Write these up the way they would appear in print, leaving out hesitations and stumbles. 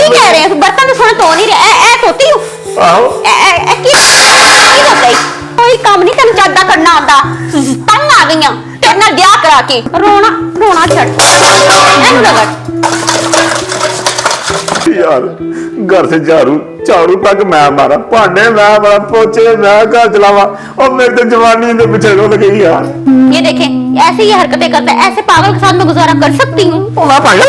की कह रहे हैं बर्तन तो सुन तो नहीं रहा ए धोती हूं ਆਹੋ ए की धोते कोई काम नहीं तेन ज्यादा करना आंदा तंग आ गईयां तेरे नाल ब्याह करा के रोना रोना छड़ एनु रगड़ यार घर से झाड़ू तक मैं मारा भांडे मैं मारा पोचे मैं घर चलावा और मेरे तो जवानी के पीछे रुल गई यार। ये देखें ऐसे ही हरकतें करता है ऐसे पागल के साथ मैं गुजारा कर सकती हूँ मैं पागल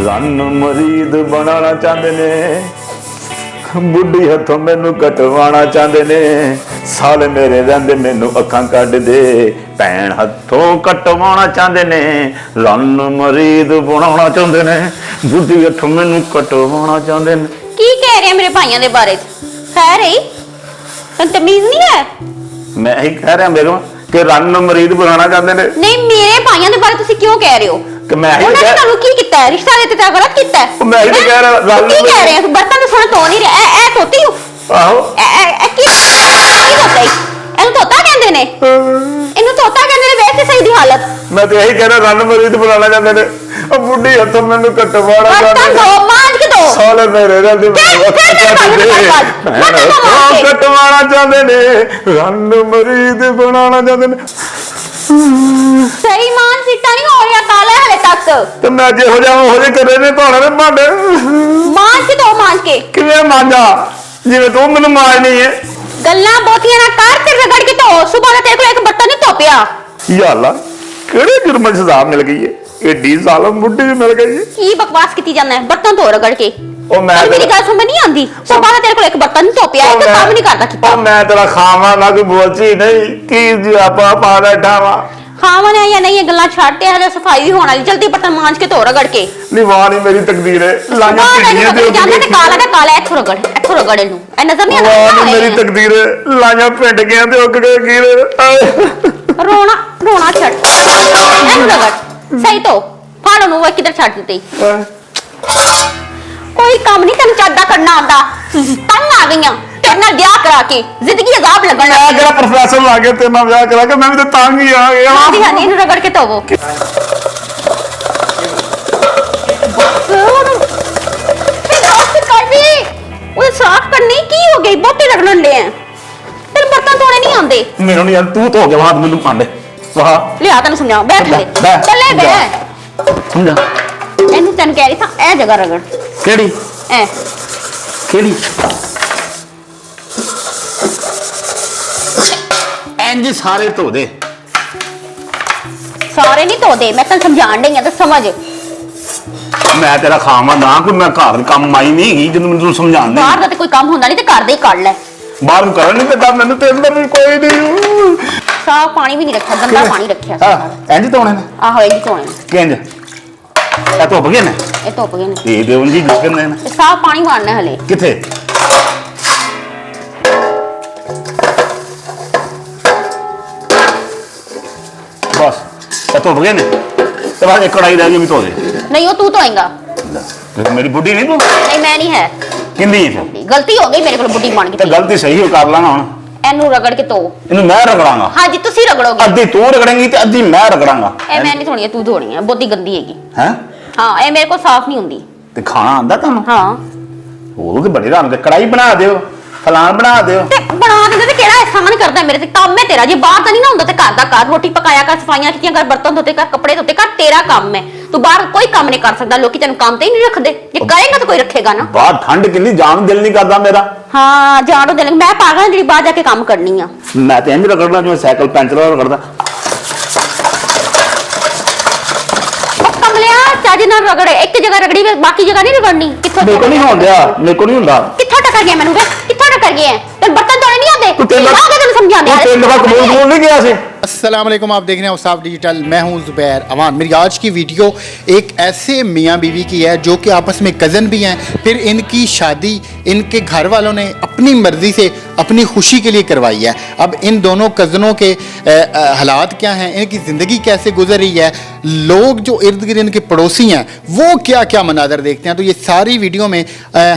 रन मरीद बनाना चाहते ने बुढ़ी हथों मैनू कटवाना चाहते ने साल मेरे रहंदे मैनू अखां कढ दे भैन हथों कटवाना चाहते ने रन मरीद बनाना चाहते ने बुढ़ी हथों मैनू कटवाना चाहते ने। की कह रहे हैं मेरे भाइयों के बारे खैर ही तमीज नहीं है मैं ही कह रहा बेगम कि रन मरीद बनाना चाहते ने। नहीं मेरे भाइयों के बारे तुसी क्यों कह रहे हो कि मैं ही उन्होंने ਤੁਹਾਨੂੰ ਕੀ ਕੀਤਾ ਹੈ ਰਿਸ਼ਤਾ ਦੇਤੇ ਤਾਂ ਗਲਤ ਕੀਤਾ ਹੈ मैं ही तो कह रहा रन ਕੀ ਕਹਿ ਰਹੇ ਹੋ ਬਰਤਨ ਸੁਣ ਧੋ ਨਹੀਂ ਰਿਹਾ ਇਹ ਧੋਤੀ ਹੂੰ आहो ਕੀ ਧੋਤਾ ਇਹਨੂੰ ਧੋਤਾ ਕਹਿੰਦੇ ਨੇ ਇਹਨੂੰ ਧੋਤਾ ਕਹਿੰਦੇ ਨੇ ਵੇਖ ਤੇ ਸਹੀ ਦੀ ਹਾਲਤ मैं तो यही कह रहा रन मरीद बनाना चाहते ने और बुढ़ी हथों मैनू कटवाना चाहते बर्तन ने धो मांज के धो साले मेरे रहंदे कटवाना चाहते ने रन मरीद बनाना चाहते ने। सही मान सीटा नहीं हो रहा काला हले तक ਤੇ ਮੈਂ ਜਿਹੋ ਜਿਹਾ ਉਹ ਜਿਹੇ ਕਰੇ ਨੇ ਧੋਣੇ ਨੇ ਭਾਂਡੇ ਮਾਂਜ ਕੇ ਧੋ ਮਾਂਜ ਕੇ ਕਿਵੇਂ ਮਾਂਜਾ ਜਿਵੇਂ ਤੂੰ ਮੈਨੂੰ ਮਾਂਜਣੀ ਹੈ ਗੱਲਾਂ ਬਹੁਤੀਆਂ ਨਾ ਕਰ ਤੇ ਰਗੜ ਕੇ ਧੋ ਸੁਬਾਹ ਦਾ ਤੇਰੇ ਕੋਲ ਇੱਕ ਬਰਤਨ ਨਹੀਂ ਧੋਪਿਆ ਯਾਲਾ ਕਿਹੜੇ ਜੁਰਮ ਦੀ ਸਜ਼ਾ ਮਿਲ ਗਈ ਹੈ ਏਡੀ ਜ਼ਾਲਮ ਬੁੱਢੀ ਵੀ ਮਿਲ ਗਈ ਹੈ। ਕੀ ਬਕਵਾਸ ਕੀਤੀ ਜਾਂਦਾ ਹੈ ਬਰਤਨ ਧੋ ਰਗੜ ਕੇ ਉਹ ਮੈਂ ਮੇਰੀ ਗੱਲ ਸਮਝ ਨਹੀਂ ਆਉਂਦੀ ਸੁਬਾਹ ਦਾ ਤੇਰੇ ਕੋਲ ਇੱਕ ਬਰਤਨ ਨਹੀਂ ਧੋਪਿਆ ਇੱਕ ਕੰਮ ਨਹੀਂ ਕਰਦਾ ਕੀਤਾ ਉਹ ਮੈਂ ਤੇਰਾ ਖਾਵਾਂ ਨਾ ਕੋਈ ਬੋਲਚੀ ਨਹੀਂ ਕੀ ਜੀ ਆਪਾਂ ਪਾ ਬੈਠਾ ਵਾ ਖਾਵਾਂ ਨੇ ਜਾਂ ਨਹੀਂ ਇਹ ਗੱਲਾਂ ਛੱਡ ਤੇ ਹਲੇ ਸਫਾਈ ਵੀ ਹੋਣ ਵਾਲੀ ਜਲਦੀ ਬਰਤਨ ਮਾਂਜ ਕੇ ਧੋ ਰਗੜ ਕੇ ਨਿਵਾਨ ਹੀ ਮੇਰੀ ਤਕਦੀਰ ਹੈ ਲਾਈਆਂ ਪਿੰਡੀਆਂ ਤੇ ਜਾਂਦਾ ਤੇ ਕਾਲਾ ਇੱਥੋਂ ਰਗੜ ਇਹਨੂੰ ਇਹ ਨਜ਼ਰ ਨਹੀਂ ਨਿਵਾਨ ਹੀ ਮੇਰੀ ਆਉਂਦਾ ਤਕਦੀਰ ਹੈ ਲਾਈਆਂ ਪਿੰਡ ਗਿਆ ਤੇ ਉੱਗ ਗਏ ਕੀ ਰੋਣਾ ਰੋਣਾ ਛੱਡ ਇਹਨੂੰ ਰਗੜ ਸਹੀ ਤੋਂ ਫੜ ਉਹਨੂੰ ਉਹ ਕਿੱਧਰ ਛੱਡ ਦਿੱਤੀ ਕੋਈ ਕੰਮ ਨਹੀਂ ਤੈਨੂੰ ਚੱਦਾ ਕਰਨਾ ਆਉਂਦਾ ਤੰਗ ਆ ਗਈਆਂ ਤੇਰੇ ਨਾਲ ਵਿਆਹ ਕਰਾ ਕੇ ਜ਼ਿੰਦਗੀ ਅਜ਼ਾਬ ਲੱਗਣ ਮੈਂ ਜਿਹੜਾ ਪ੍ਰੋਫੈਸਰ ਲਾ ਕੇ ਤੇਰੇ ਨਾਲ ਵਿਆਹ ਕਰਾ ਕੇ ਮੈਂ ਵੀ ਤਾਂ ਤੰਗ ਹੀ ਆ ਗਿਆ ਹਾਂਜੀ ਹਾਂਜੀ ਇਹਨੂੰ ਰਗੜ ਕੇ ਧੋਵੋ ਉਹ ਸਾਫ਼ ਕਰਨੀ ਕੀ ਹੋ ਗਈ ਬਹੁਤੇ ਰਗੜਨ ਲੈ ਤੈਨੂੰ ਬਰਤਨ ਧੋਣੇ ਨਹੀਂ ਆਉਂਦੇ ਮੈਨੂੰ ਨਹੀਂ ਯਾਰ ਤੂੰ ਧੋ ਕੇ ਬਾਅਦ ਮੈਨੂੰ ਪਾਂਡੇ ਵਾਹ ਲਿਆ ਤੈਨੂੰ ਸਮਝਾਉਂ ਬੈਠ ਲੈ ਚੱਲੇ ਬੈ ਸਮਝਾ ਇਹਨੂੰ ਤੈਨੂੰ ਕਹਿ ਰਹੀ ਸਾਂ ਇਹ ਜਗ੍ਹਾ ਰਗੜ ਕਿਹੜੀ ਐ ਕਿਹੜੀ ਇੰਜ ਸਾਰੇ ਧੋ ਦੇ ਸਾਰੇ ਨਹੀਂ ਧੋਦੇ ਮੈਂ ਤੈਨੂੰ ਸਮਝਾਣ ਡਈ ਆ ਤਾਂ ਸਮਝ ਮੈਂ ਤੇਰਾ ਖਾਵਾਂ ਨਾ ਕੋਈ ਮੈਂ ਘਰ ਦੇ ਕੰਮ ਆਈ ਨਹੀਂ ਹੈਗੀ ਜਦੋਂ ਮੈਨੂੰ ਸਮਝਾਉਣ ਦੇ ਬਾਹਰ ਦਾ ਤੇ ਕੋਈ ਕੰਮ ਹੁੰਦਾ ਨਹੀਂ ਤੇ ਘਰ ਦੇ ਹੀ ਕਰ ਲੈ ਬਾਹਰ ਨੂੰ ਕਰਨ ਨਹੀਂ ਪੈਂਦਾ ਮੈਨੂੰ ਤੇ ਅੰਦਰ ਵੀ ਕੋਈ ਨਹੀਂ ਸਾਫ ਪਾਣੀ ਵੀ ਨਹੀਂ ਰੱਖਿਆ ਗੰਦਾ ਪਾਣੀ ਰੱਖਿਆ ਹਾਂ ਇੰਜ ਧੋਣੇ ਨੇ ਆਹੋ ਇਹ ਧੋਣੇ ਕਿੰਜ ਇਹ ਧੁੱਪ ਗਏ ਨੇ ਇਹ ਧੁੱਪ ਗਏ ਨੇ ਇਹ ਦੇ ਉਂਝ ਹੀ ਦਿਖਦੇ ਨੇ ਤੇ ਸਾਫ ਪਾਣੀ ਮਾਰਨਾ ਹਲੇ ਕਿੱਥੇ ਬਸ ਇਹ ਧੁੱਪ ਗਏ ਨੇ ਤੇ ਬਾਅਦ ਇੱਕ ਕੜਾਈ ਰਹਿ ਗਈ ਵੀ ਧੋ ਦੇ ਨਹੀਂ ਉਹ ਤੂੰ ਧੋਏਗਾ ਤੇ ਮੇਰੀ ਬੁੱਢੀ ਨਹੀਂ ਤੂੰ ਨਹੀਂ ਮੈਂ ਨਹੀਂ ਹੈ ਕਿੰਦੀ ਹੈ ਫਿਰ ਗਲਤੀ ਹੋ ਗਈ ਮੇਰੇ ਕੋਲ ਬੁੱਢੀ ਬਣ ਤੇ ਗਈ ਗਲਤੀ ਸਹੀ ਹੋ ਕਰ ਲਾਂਗਾ ਹੁਣ ਇਹਨੂੰ ਰਗੜ ਕੇ ਧੋ ਇਹਨੂੰ ਮੈਂ ਰਗੜਾਂਗਾ ਹਾਂਜੀ ਤੁਸੀਂ ਰਗੜੋਗੇ ਅੱਧੀ ਤੂੰ ਰਗੜੇਂਗੀ ਤੇ ਅੱਧੀ ਮੈਂ ਰਗੜਾਂਗਾ ਇਹ ਮੈਂ ਨਹੀਂ ਧੋਣੀ ਤੂੰ ਧੋਣੀ ਹੈ ਬਹੁਤੀ ਗੰਦੀ ਹੈਗੀ ਹੈ ਹਾਂ ਇਹ ਮੇਰੇ ਕੋਲ ਸਾਫ ਨਹੀਂ ਹੁੰਦੀ ਤੇ ਖਾਣਾ ਆਂਦਾ ਤੁਹਾਨੂੰ ਹਾਂ ਉਹ ਤੇ ਬੜੀ ਰਾਮ ਤੇ ਕੜਾਈ ਬਣਾ ਦਿਓ ਫਲਾਣ ਬਣਾ ਦਿਓ ਤੇ ਬਣਾ ਦਿੰਦੇ ਤੇ ਕਿਹੜਾ ਐਸਾ ਕਰਦਾ ਮੇਰੇ ਤੇ ਕੰਮ ਹੈ ਤੇਰਾ ਜੇ ਬਾਹਰ ਤਾਂ ਨਹੀਂ ਨਾ ਹੁੰਦਾ ਤੇ ਘਰ ਦਾ ਕਰ ਰੋਟੀ ਪਕਾਇਆ ਕਰ ਸਫਾਈਆਂ ਕੀਤੀਆਂ ਕਰ ਬਰਤਨ ਧੋਤੇ ਕਰ ਕੱਪੜੇ ਧੋਤੇ ਕਰ ਤੇਰਾ ਕੰਮ ਹੈ ਤੂੰ ਬਾਹਰ ਕੋਈ ਕੰਮ ਨਹੀਂ ਕਰ ਸਕਦਾ ਲੋਕੀ ਤੈਨੂੰ ਕੰਮ ਤੇ ਹੀ ਨਹੀਂ ਰੱਖਦੇ ਜੇ ਕਰੇਗਾ ਤਾਂ ਕੋਈ ਰੱਖੇਗਾ ਨਾ ਬਾਹਰ ਠੰਡ ਕਿੰਨੀ ਜਾਣ ਦਿਲ ਨਹੀਂ ਕਰਦਾ ਮੇਰਾ ਹਾਂ ਜਾਣੋ ਦਿਲ ਮੈਂ ਪਾਗਲ ਜਿਹੜੀ ਬਾਹਰ ਜਾ ਕੇ ਕੰਮ ਕਰਨੀ ਆ ਮੈਂ ਤੇ ਇੰਜ ਰਗੜਦਾ ਜਿਵੇਂ ਸਾਈਕਲ ਪੈਂਚਰ ਰਗੜਦਾ ਕਮਲਿਆ ਚੱਜ ਨਾਲ ਰਗੜੇ ਇੱਕ ਜਗ੍ਹਾ ਰਗੜੀ ਬਾਕੀ ਜਗ੍ਹਾ ਨਹੀਂ ਰਗੜਨੀ ਕਿੱਥੋਂ ਮੇਰੇ ਕੋ ਨਹੀਂ ਹੁੰਦਾ ਮੇਰੇ ਕੋ ਨਹੀਂ ਹੁੰਦਾ ਕਿੱਥੋਂ ਟੱਕਰ ਗਿਆ ਮੈਨੂੰ ਵੇ ਕਿੱਥੋਂ ਟੱਕਰ ਗਿਆ ਤੇ ਬਰਤਨ ਧੋਣੇ ਨਹੀਂ ਆਉਂਦੇ ਤੂੰ तीन दफा कबूल नहीं किया सी। अस्सलाम वालेकुम, आप देख रहे हैं औसाफ डिजिटल। मैं हूं ज़ुबैर अमान। मेरी आज की वीडियो एक ऐसे मियाँ बीवी की है जो कि आपस में कज़न भी हैं, फिर इनकी शादी इनके घर वालों ने अपनी मर्ज़ी से अपनी खुशी के लिए करवाई है। अब इन दोनों कज़नों के हालात क्या हैं, इनकी ज़िंदगी कैसे गुजर रही है, लोग जो इर्द गिर्द इनके पड़ोसी हैं वो क्या क्या मनाजर देखते हैं, तो ये सारी वीडियो में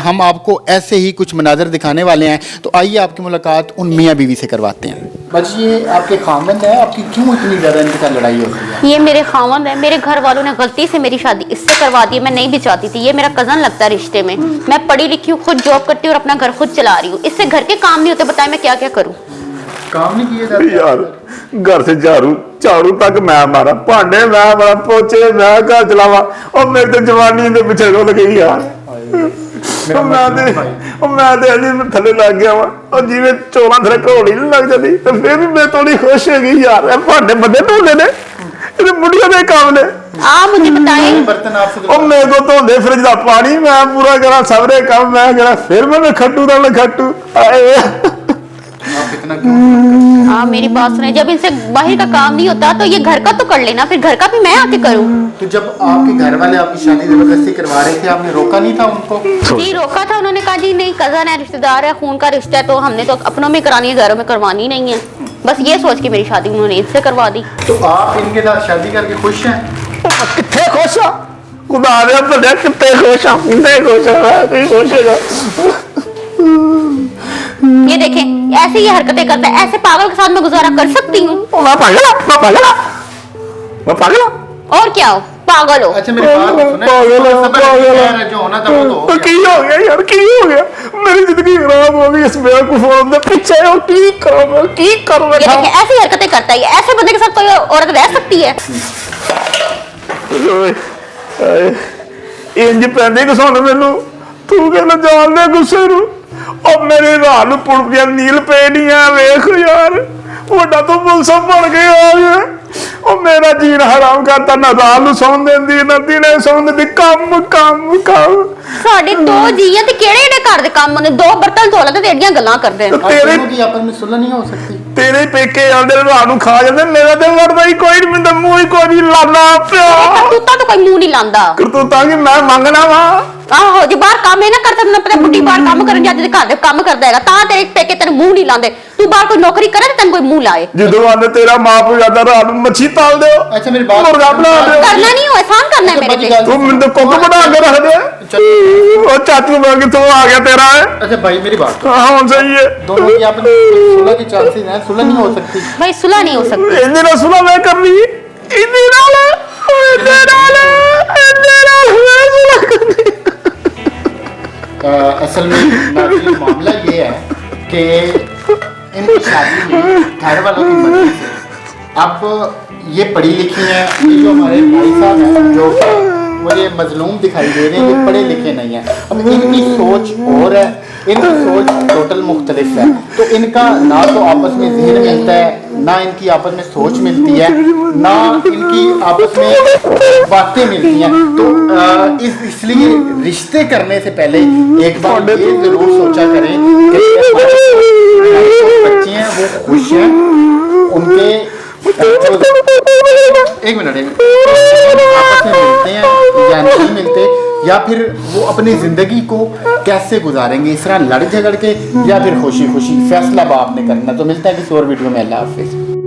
हम आपको ऐसे ही कुछ मनाजर दिखाने वाले हैं। तो आइए आपकी मुलाकात उन मियाँ बीवी से करवाते हैं। बस ये आपके खानदान है, आपकी क्यों इतनी ज़्यादा इनके साथ लड़ाई होती है? ये मेरे खावंद है, मेरे घर वालों ने गलती से मेरी शादी इससे करवा दी। मैं नहीं भी चाहती थी, ये मेरा कजन लगता है रिश्ते में। मैं पढ़ी लिखी हूँ, खुद जॉब करती हूँ और अपना घर खुद चला रही हूँ। इससे घर के काम नहीं होते, बताए मैं क्या क्या करूँ। काम नहीं किए जाते यार घर से झाड़ू तक मैं मारा, भांडे मैं मारा, पोचे मैं घर चलावा, और मेरे तो जवानी दे पिछे रुल गई यार। मैं अली थले लग गया वा, और जिवें चोला थले घोड़ी नहीं लग जाती तो फिर भी मैं थोड़ी खुश हो गई यार। भांडे बड़े धोने ने, ये बुढ़िया दे काम ने। मुझे बताएं, बर्तन आपसे और मेरे को धोंदे फ्रिज का पानी मैं पूरा करा, सबरे काम मैं करा, फिर मैं खट्टू दा खट्टू आए। आप इतना क्यों? हाँ मेरी बात सुने, जब इनसे बाहर का काम नहीं होता तो ये घर का तो कर लेना, फिर घर का भी मैं आके करूँ। तो जब आपके घर वाले आपकी शादी जबरदस्ती करवा रहे थे, आपने रोका नहीं था उनको? जी रोका था, उन्होंने कहा जी नहीं कजन है, रिश्तेदार है, खून का रिश्ता है, तो हमने तो अपनों में करानी है, घरों में करवानी नहीं है। बस ये सोच के मेरी शादी उन्होंने इससे करवा दी। तो आप इनके साथ शादी करके खुश हैं? कितने खुश हो खुदा दे बंदे, कितने खुश हो, कितने खुश हो, कोई खुश है। ये देखें ऐसे ये हरकतें करता है, ऐसे पागल के साथ मैं गुजारा कर सकती हूँ? मैं पागल और क्या हो, पागल हो। अच्छा मेरी बात सुने, पागल जो होना था वो तो हो तो गया। की हो गया यार, की हो गया, मेरी जिंदगी खराब हो गई इस बेवकूफ औरत के पीछे। हो की करो, की कर ये बैठा। देखें ऐसी हरकतें करता है, ऐसे बंदे के साथ कोई औरत रह सकती है? इंज पैंदी घसाने मैनू, तू कहना जान दे गुस्से नू। और मेरे रात नू पुड़दियां नील पे नहीं है, वेख यार ਵੱਡਾ तो मुलसम बन गया है। और मेरा जीन हराम करता, ना रात नू सौन देंदी ना दिने सौन देंदी, काम काम काम। ਸਾਡੇ ਦੋ ਜੀਆਂ ਤੇ ਕਿਹੜੇ ਨੇ ਘਰ ਦੇ ਕੰਮ ਨੇ, ਦੋ ਬਰਤਨ ਧੋ ਲੈ ਤੇ ਤੇਰੀਆਂ ਗੱਲਾਂ ਕਰਦੇ ਨੇ। तेरे की आपस में सुलह नहीं हो सकती? तेरे पेके आंदे रात नू खा जाते, मेरा ते वरदा ही कोई नहीं, मैं मूंह ही कोई नहीं लाना पिया। ਕਰਤੂਤਾਂ ਤੋਂ ਕੋਈ ਮੂੰਹ ਨਹੀਂ ਲਾਂਦਾ। करतूता की मैं मंगना वा। ਆਹੋ ਜੇ ਬਾਹਰ ਕੰਮ ਇਹ ਨਾ ਕਰ ਸਕਦਾ, ਪਤਾ ਬੁੱਢੀ ਬਾਹਰ ਕੰਮ ਕਰਨ ਜਾਂਦੀ ਤੇ ਘਰ ਦੇ ਕੰਮ ਕਰਦਾ ਹੈਗਾ, ਤਾਂ ਤੇਰੇ ਪੇਕੇ ਤੈਨੂੰ ਮੂੰਹ ਨਹੀਂ ਲਾਉਂਦੇ। ਤੂੰ ਬਾਹਰ ਕੋਈ ਨੌਕਰੀ ਕਰੇ ਤੇ ਤੈਨੂੰ ਕੋਈ ਮੂੰਹ ਲਾਏ। ਜਦੋਂ ਆਂਦੇ ਤੇਰਾ ਮਾਂ ਪਿਓ ਜਾਂਦਾ ਰਾਤ ਨੂੰ ਮੱਛੀ ਤਾਲ ਦਿਓ, अच्छा मेरी बात मुर्गा बना दियो। करना नहीं हो, एहसान करना है मेरे पे। तू मैंने कुक बना के रख दे। और चाचू मैं कितों आ गया तेरा है। अच्छा भाई मेरी बात, हाँ सही है। दोनों की आपस में सुलह की चांसेस हैं, सुलह नहीं हो सकती? भाई सुलह नहीं हो सकती। इन्हें ना सुना मैं कर रही, इन्हें नाल मैं सुना कर रही। असल में नाज़रीन मामला ये है कि इनकी शादी में घर वालों की मर्जी से, अब ये पढ़ी लिखी हैं, ये जो हमारे भाई साहब हैं जो मुझे मजलूम दिखाई दे रहे हैं, ये पढ़े लिखे नहीं हैं। अब इनकी सोच और है, इनकी सोच टोटल मुख्तलिफ है। तो इनका ना तो आपस में जहन मिलता है, ना इनकी आपस में सोच मिलती है, ना इनकी आपस में बातें मिलती हैं। तो इसलिए रिश्ते करने से पहले एक बार ये जरूर सोचा करें कि हमारे जो बच्चे हैं वो खुश हैं, उनके एक मिनट आपस में मिलते हैं या नहीं मिलते, या फिर वो अपनी जिंदगी को कैसे गुजारेंगे, इस तरह लड़ झगड़ के या फिर खुशी खुशी, फैसला आपने करना। तो मिलता है किसी और वीडियो में। अल्लाह हाफिज़।